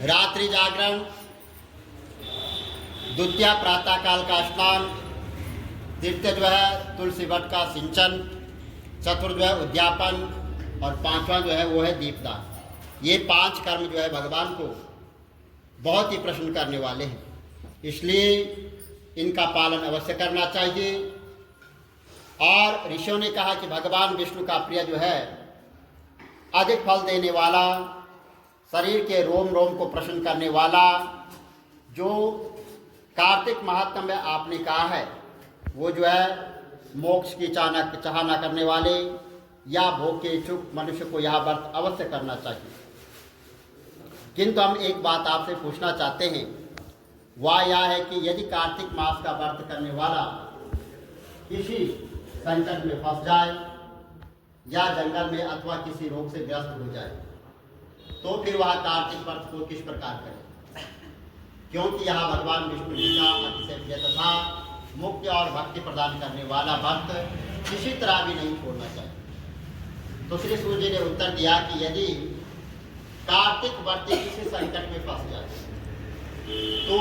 रात्रि जागरण, द्वितीय प्रातः काल का स्नान, तृतीय जो है तुलसी वट का सिंचन, चतुर्थ जो है उद्यापन और पांचवा जो है वो है दीपदान। ये 5 कर्म जो है भगवान को बहुत ही प्रसन्न करने वाले हैं, इसलिए इनका पालन अवश्य करना चाहिए। और ऋषियों ने कहा कि भगवान विष्णु का प्रिय जो है अधिक फल देने वाला, शरीर के रोम रोम को प्रसन्न करने वाला, जो कार्तिक महात्म्य में आपने कहा है वो जो है मोक्ष की चाहना करने वाले या भोग के इच्छुक मनुष्य को यह व्रत अवश्य करना चाहिए। किंतु हम एक बात आपसे पूछना चाहते हैं, वह यह है कि यदि कार्तिक मास का व्रत करने वाला किसी संकट में फंस जाए या जंगल में अथवा किसी रोग से ग्रस्त हो जाए, तो फिर वह कार्तिक व्रत को किस प्रकार करे? क्योंकि यहाँ भगवान विष्णु जी का अतिशय प्रिय तथा मुक्ति और भक्ति प्रदान करने वाला व्रत किसी तरह भी नहीं छोड़ना चाहिए। तो श्री सूर्य जी ने उत्तर दिया कि यदि कार्तिक व्रती किसी संकट में फंस जाए तो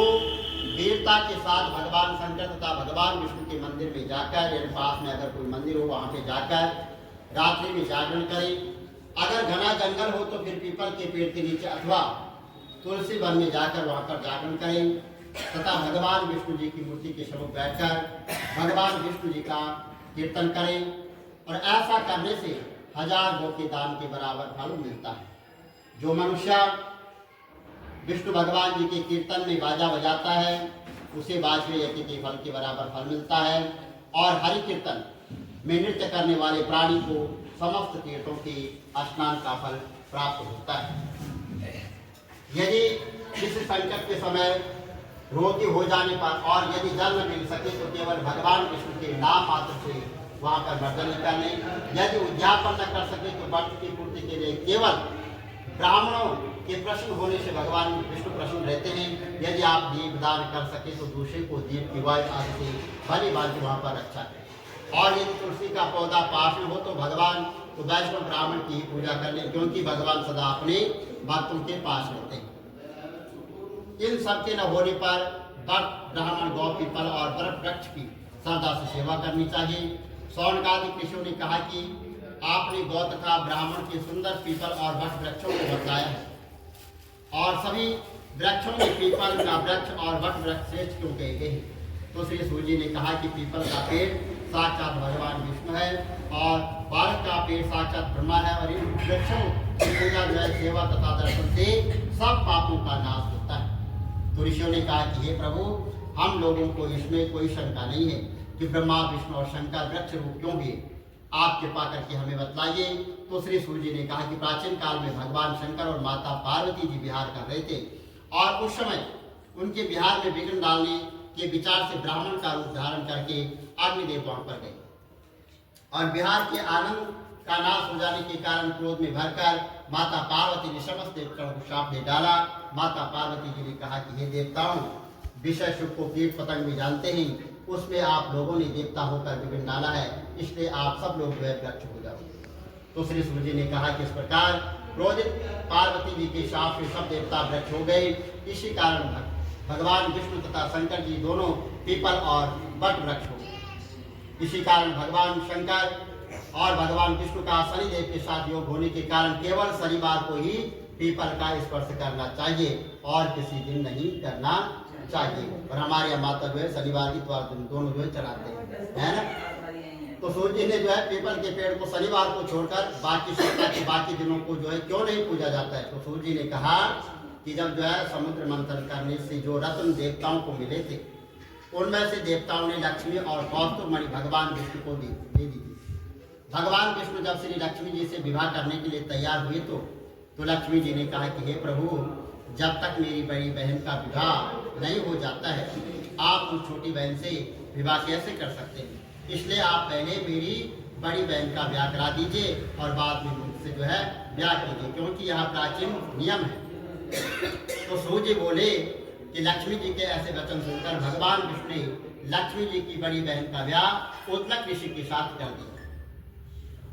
वीरता के साथ भगवान शंकर तथा भगवान विष्णु के मंदिर में जाकर, या पास में अगर कोई मंदिर हो वहाँ पे जाकर रात्रि में जागरण करें। अगर घना जंगल हो तो फिर पीपल के पेड़ के नीचे अथवा तुलसी वन में जाकर वहाँ पर जागरण करें तथा भगवान विष्णु जी की मूर्ति के सम्मुख बैठकर भगवान विष्णु जी का कीर्तन करें। और ऐसा करने से 1000 गौ के दान के बराबर फल मिलता है। जो मनुष्य विष्णु भगवान जी के कीर्तन में बाजा बजाता है उसे बाजरे यज्ञ के फल के बराबर फल मिलता है। और हरि कीर्तन में नृत्य करने वाले प्राणी को समस्त तीर्थों के स्नान का फल प्राप्त होता है। यदि किसी संकट के समय रोगी हो जाने पर और यदि जन्म मिल सके तो केवल भगवान विष्णु के नाम मात्र से वहाँ पर मर्दन करने। यदि उद्यापन न कर सके तो व्रत की पूर्ति के लिए केवल ब्राह्मणों के प्रश्न होने से भगवान विष्णु प्रसन्न रहते हैं। यदि आप दीपदान कर सके तो दूसरे को दीप की वायु आदि से भली भांति वहाँ पर रक्षा करें। और यदि तुलसी का पौधा पास में हो तो भगवान तो वैष्णव ब्राह्मण की ही पूजा कर ले, क्योंकि भगवान सदा अपने भक्तों के पास रहते हैं। इन सब के न होने पर वट, ब्राह्मण, गौ, पीपल और बरफ वृक्ष की श्रद्धा से सेवा करनी चाहिए। शौनकादिक ऋषियों ने कहा कि आपने गौ तथा ब्राह्मण के सुंदर पीपल और वट वृक्षों को बतलाया है, और सभी वृक्षों में पीपल का वृक्ष और वट वृक्ष श्रेष्ठ क्यों कहे गए हैं? तो श्री सूर्य जी ने कहा कि पीपल का पेड़ साक्षात भगवान विष्णु है और बालक का पेड़ साक्षात ब्रह्मा है, और इन वृक्षों की पूजा जो है सेवा तथा दर्शन से सब पापों का नाश होता है। तो ऋषियों ने कहा कि हे प्रभु, हम लोगों को इसमें कोई शंका नहीं है कि ब्रह्मा, विष्णु और शंकर वृक्ष रूप क्यों हुए, आप कृपा करके हमें बतलाइए। तो श्री सूर्य जी ने कहा कि प्राचीन काल में भगवान शंकर और माता पार्वती जी विहार कर रहे थे, और उस समय उनके विहार में विघ्न डालने के विचार से ब्राह्मण का रूप धारण करके अग्निदेव वहां पर गए, और विहार के आनंद का नाश हो जाने के कारण क्रोध में भरकर माता पार्वती ने समस्त देवताओं को शाप दे डाला। माता पार्वती जी ने कहा कि हे देवताओं, विषय सुख को कीट पतंग भी जानते हैं, उसमें आप लोगों ने देवता होकर विघ्न डाला है, इसलिए आप सब लोग वृक्ष हो जाओ। तो श्री सूर्य जी ने कहा कि इस प्रकार क्रोधित पार्वती जी के शाप से सब देवता वृक्ष हो गए। इसी कारण भगवान विष्णु तथा शंकर जी दोनों पीपल और वट वृक्ष हो गए। इसी कारण भगवान शंकर और भगवान विष्णु का शनिदेव के साथ योग होने के कारण केवल शनिवार को ही पीपल का स्पर्श करना चाहिए और किसी दिन नहीं करना चाहिए। और हमारे यहाँ माता जो है शनिवार की दोनों जो है चढ़ाते हैं, है ना। तो सूर्य ने जो है पीपल के पेड़ को शनिवार को छोड़कर बाकी सप्ताह के बाकी दिनों को जो है क्यों नहीं पूजा जाता है? तो सूर्य ने कहा कि जब जो है समुद्र मंथन करने से जो रत्न देवताओं को मिले थे, उनमें से देवताओं ने लक्ष्मी और कौस्तुभ मणि भगवान विष्णु को दे दी थी। भगवान विष्णु जब श्री लक्ष्मी जी से विवाह करने के लिए तैयार हुए तो लक्ष्मी जी ने कहा कि हे प्रभु, जब तक मेरी बड़ी बहन का विवाह नहीं हो जाता है, आप उस छोटी बहन से विवाह कैसे कर सकते हैं? इसलिए आप पहले मेरी बड़ी बहन का ब्याह करा दीजिए और बाद में मुझसे जो है ब्याह कीजिए, क्योंकि यह प्राचीन नियम है। तो सूर्य बोले कि लक्ष्मी जी के ऐसे वचन सुनकर भगवान विष्णु ने लक्ष्मी जी की बड़ी बहन का ब्याह उत्तलक ऋषि के साथ कर दिया।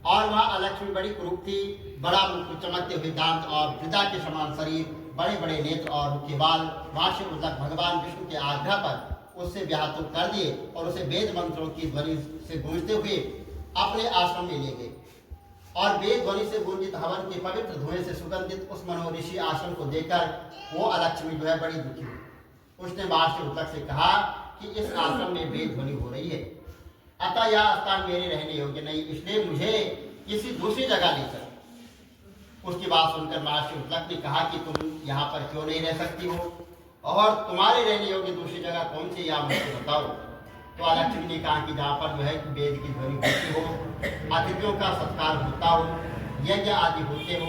और वह अलक्ष्मी बड़ी कुरूप थी, बड़ा मुख, चमकते हुए दांत और वृद्धा के समान शरीर, बड़े बड़े नेत्र और उनके बाल महर्षि उद्दक भगवान विष्णु के आज्ञा पर उससे व्याहत कर दिए और उसे वेद मंत्रों की ध्वनि से गूंजते हुए अपने आश्रम में ले गए। और वेद ध्वनि से गूंजित हवन के पवित्र धुएं से सुगंधित उस मनोऋषि आश्रम को देखकर वो अलक्ष्मी जो है बड़ी दुखी हुई। उसने महर्षि उद्दक से कहा कि इस आश्रम में वेद ध्वनि हो रही है, अतः यह स्थान मेरे रहने योग्य नहीं, इसलिए मुझे किसी दूसरी जगह ले चलो। उसकी बात सुनकर महर्षि उद्दक ने कहा कि तुम यहाँ पर क्यों नहीं रह सकती हो और तुम्हारे रहने योग्य दूसरी जगह कौन सी, या मुझे बताओ। तो अलक्ष्मी ने कहा कि जहाँ पर जो है वेद की ध्वनि होती हो, अतिथियों का सत्कार होता हो, यज्ञ आदि होते हो,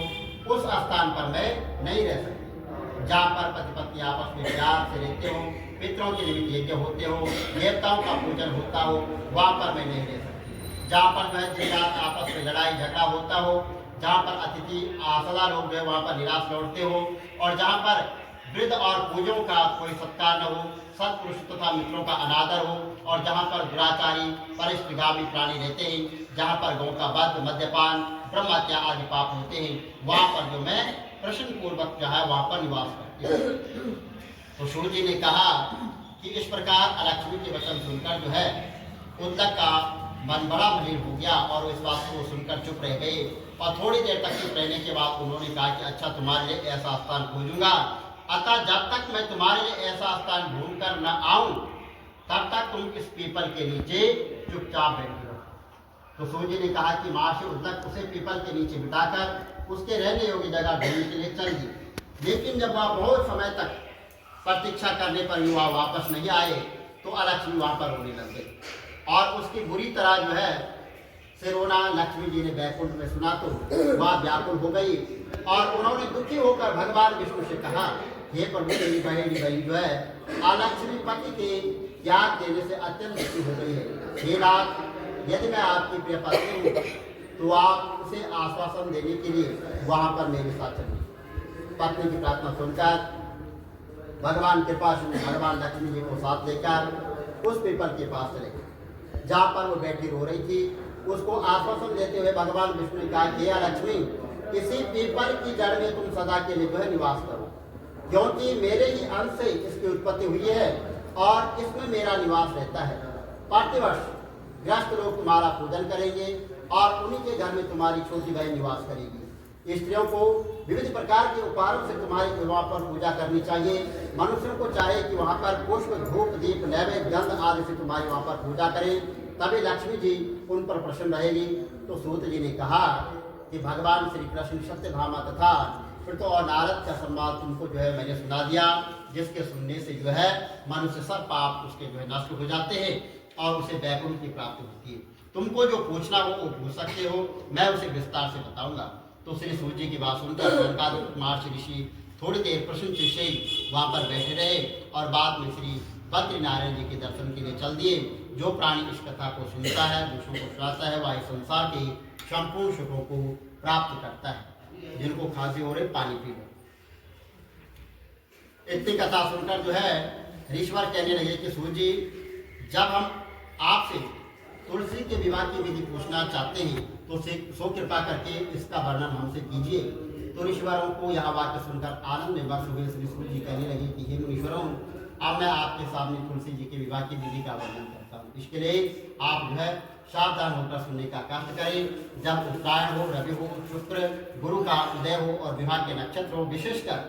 उस स्थान पर मैं नहीं रह सकती। जहाँ पर पति पत्नी आपस में प्यार से रहते हो, पितरों के निमित्त यज्ञ होते हो, देवताओं का पूजन होता हो, वहाँ पर मैं नहीं रह सकती। जहाँ पर जो है दिन रात आपस में लड़ाई झगड़ा होता हो, जहाँ पर अतिथि सदा लोग जो है वहाँ पर निराश लौटते हो, और जहाँ पर वृद्ध और पूजों का कोई सत्कार न हो, सत्पुरुष तथा मित्रों का अनादर हो, और जहाँ पर दुराचारी परिष्ठगामी प्राणी रहते हैं, जहाँ पर गौ का वध, मद्यपान, ब्रह्महत्या आदि पाप होते हैं, वहाँ पर जो मैं प्रश्न पूर्वक जो है वहाँ पर निवास करती हूँ। तो सूर्य जी ने कहा कि इस प्रकार अलक्ष्मी के वचन सुनकर जो है उद्दक का मन बड़ा मलिन हो गया और इस बात को सुनकर चुप रह गए। और थोड़ी देर तक चुप रहने के बाद उन्होंने कहा कि अच्छा, तुम्हारे लिए ऐसा स्थान खोजूंगा, अतः जब तक मैं तुम्हारे लिए ऐसा स्थान ढूंढ कर न आऊं तब तक तुम इस पीपल के नीचे चुपचाप बैठे रहो। तो सूर्य ने कहा कि महर्षि उद्दक उसे पीपल के नीचे बिठाकर उसके रहने योग्य जगह ढूंढने के लिए चल दी। लेकिन जब वह बहुत समय तक प्रतीक्षा करने पर भी वह वापस नहीं आए तो अलक्ष्मी वहां पर रोने लग गई और उसकी बुरी तरह जो है से रोना लक्ष्मी जी ने बैकुंठ में सुना तो वह व्याकुल हो गई और उन्होंने दुखी होकर भगवान विष्णु से कहा, हे प्रभु, मेरी बहन जो है अलक्ष्मी पति के त्याग देने से अत्यंत दुखी हो गई है। हे नाथ, यदि मैं आपकी प्रिय पत्नी हूँ तो आप उसे आश्वासन देने के लिए वहां पर मेरे साथ चलिए। पत्नी की प्रार्थना सुनकर भगवान कृपा से भगवान लक्ष्मी जी को साथ लेकर उस पीपल के पास चले गए जहाँ पर वो बैठी रो रही थी। उसको आश्वासन देते हुए भगवान विष्णु ने कहा, हे लक्ष्मी, इसी पीपल की जड़ में तुम सदा के लिए जो है निवास करो, क्योंकि मेरे ही अंश से इसकी उत्पत्ति हुई है और इसमें मेरा निवास रहता है। प्रतिवर्ष ग्रस्त लोग तुम्हारा पूजन करेंगे और उन्हीं के घर में तुम्हारी छोटी बहन निवास करेगी। स्त्रियों को विविध प्रकार के उपहारों से तुम्हारी विवाह पर पूजा करनी चाहिए। मनुष्यों को चाहे कि वहाँ पर पुष्प, धूप, दीप, नैवेद्य, गंध आदि से तुम्हारी वहाँ पर पूजा करें, तभी लक्ष्मी जी उन पर प्रसन्न रहेगी। तो सूत जी ने कहा कि भगवान श्री कृष्ण सत्यभामा तथा फिर तो और नारद का संवाद तुमको जो है मैंने सुना दिया, जिसके सुनने से जो है मनुष्य सब पाप उसके जो है नष्ट हो जाते हैं और उसे बैकुंठ की प्राप्ति होती है। तुमको जो पूछना हो वो पूछ सकते हो, मैं उसे विस्तार से बताऊंगा। तो श्री सूर्य जी की बात सुनकर सनकादिक महर्षि ऋषि थोड़ी देर प्रसन्न से वहाँ पर बैठे रहे और बाद में श्री बद्री नारायण जी के दर्शन के लिए चल दिए। जो प्राणी इस कथा को सुनता है, दूसरों को सुनाता है, वह इस संसार के संपूर्ण सुखों को प्राप्त करता है। जिनको खांसी हो रही पानी पी लो। इतनी कथा सुनकर जो है ऋषिवर कहने लगे कि सूर्य जी, जब हम आपसे तुलसी के विवाह की विधि पूछना चाहते हैं तो सो कृपा करके इसका वर्णन हमसे कीजिए। तो ऋषिवरों को यह वाक्य सुनकर आनंद में वश हुए श्री सूर्य जी कहने लगे कि हे मुनीश्वरों, अब मैं आपके सामने तुलसी जी के विवाह की विधि का वर्णन करता हूँ। इसके लिए आप जो है सावधान होकर सुनने का कष्ट करें। जब उत्तरायण हो, रवि हो, शुक्र गुरु का उदय हो और विवाह के नक्षत्र हो, विशेषकर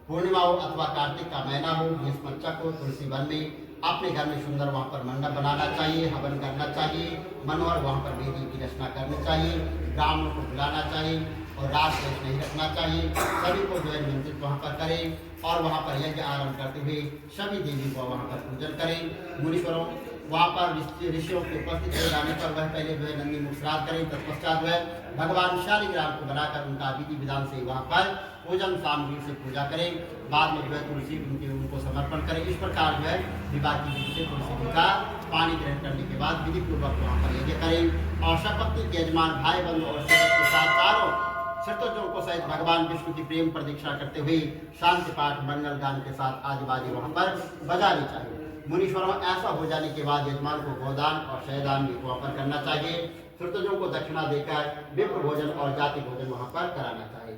पूर्णिमा हो अथवा कार्तिक का महीना हो, पंचक हो, तुलसी वन में अपने घर में सुंदर वहाँ पर मंडप बनाना चाहिए, हवन करना चाहिए, मनोहर वहाँ पर वेदी की रचना करनी चाहिए, ब्राह्मणों को बुलाना चाहिए और रात शेष नहीं रखना चाहिए। सभी को जो है निमंत्रित वहाँ पर करें और वहाँ पर यज्ञ आरंभ करते हुए सभी देवी को वहाँ पर पूजन करें। मुनीश्वरों वहाँ पर ऋषियों के उपस्थित हो जाने पर वह पहले जो है नंदी मुख श्राद्ध करें, तत्पश्चात जो है भगवान शालिग्राम को बनाकर उनका विधि विधान से वहाँ पर पूजन सामग्री से पूजा करें। बाद में जो है तुलसी उनको समर्पण करें। इस प्रकार जो है विवाह की विधि से तुलसी जी का पानी ग्रहण करने के बाद विधि पूर्वक वहाँ पर यज्ञ करें और सपत्नी के यजमान भाई बंधु और सेवक के साथ चारों क्षत्रियों को सहित भगवान विष्णु की प्रेम प्रदीक्षा करते हुए शांति पाठ मंगल गान के साथ आदिवादी वहाँ पर बजानी चाहिए। मुनीश्वरों ऐसा हो जाने के बाद यजमान को गोदान और शयदान भी वहाँ पर करना चाहिए। क्षत्रियों को दक्षिणा देकर विप्र भोजन और जाति भोजन वहाँ पर कराना चाहिए।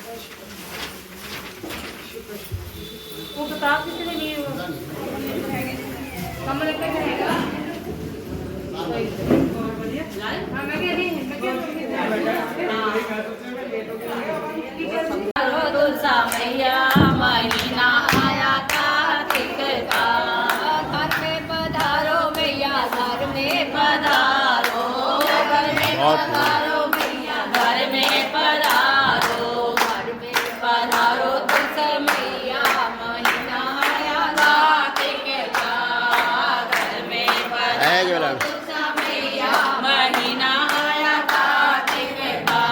तुलसा मैया महीना आया कार्तिक का, घर में पधारो मैया, घर में पधारो, घर में पधारो मैया, घर में पधारो, घर में पधारो तुलसा मैया महीना आया कार्तिक का, घर में पधारो तुलसा मैया महीना आया कार्तिक का।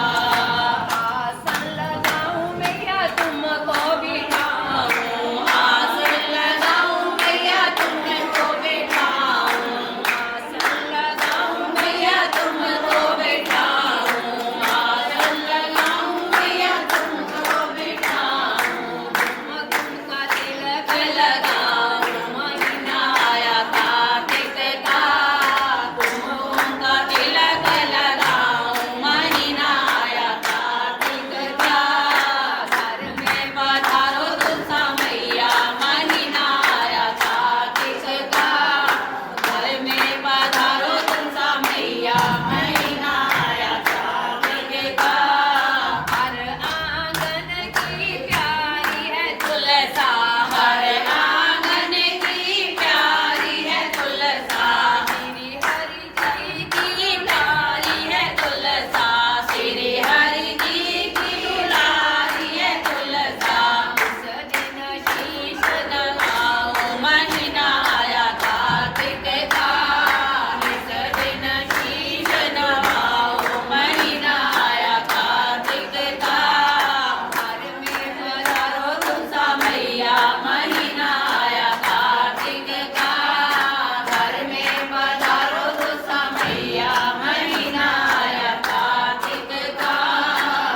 आसन लगाऊं मैया तुमको बिठाऊं, आसन लगाऊं मैया तुमको बिठाऊं, आसन लगाऊं मैया तुमको बिठाऊं, आसन लगाऊं मैया तुमको बिठाऊं, कुमकुम का तिलक लगाऊं महीना आया कार्तिक का, कुमकुम का तिलक लगाऊं महीना आया कार्तिक का, घर में पधारो तुलसा मैया महीना आया कार्तिक का, घर में पधारो तुलसा मैया महीना आया कार्तिक का। हर आंगन की प्यारी है तुलसा, हर आंगन की प्यारी है तुलसा, श्री हरि जी की प्यारी है तुलसा, श्री हरि जी की दुलारी है तुलसा। इस दिन शीश नवाओ महीना आया कार्तिक का, इस दिन शीश नवाओ महीना आया कार्तिक का, घर में पधारो तुलसा मैया महीना आया कार्तिक का, घर में पधारो तुलसा मैया महीना आया कार्तिक का।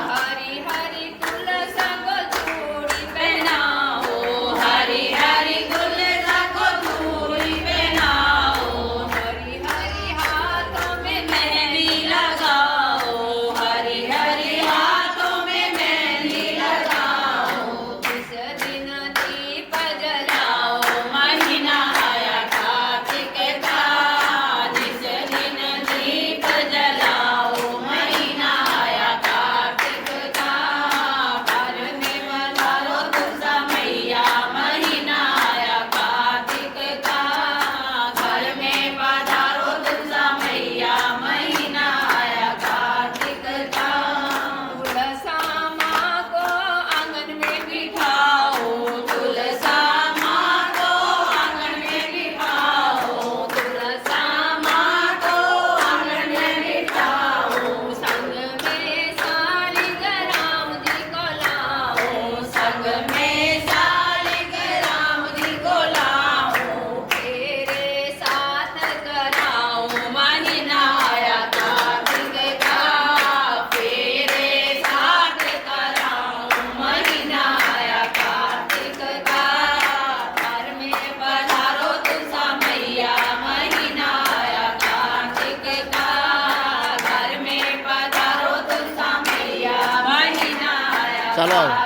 हरि हरि तुलसा को चूड़ी पहनाओ, हरि हरि तुलसा को चूड़ी पहनाओ, हरि हरि हाथों में मेहंदी लगाओ, हरि हरि हाथों में मेहंदी लगाओ, इस दिन दीप जलाओ महीना आया कार्तिक का, जिस दिन दीप जलाओ महीना आया कार्तिक का, घर में पधारो तुलसा मैया महीना आया कार्तिक का, घर में पधारो तुलसा मैया महीना आया कार्तिक का। तुलसा माँ को आंगन में बिठाओ, तुलसा माँ को आंगन में बिठाओ, तुलसा माँ को आंगन में बिठाओ, संग में शालिग्राम जी को लाओ, संग में शालिग्राम जी को लाओ, तेरे साथ कराओ महीना आया कार्तिक का, तेरे साथ कराओ महीना आया कार्तिक का, घर में पधारो तुलसा मैया महीना आया कार्तिक का, घर में पधारो तुलसा मैया महीना आया चलो।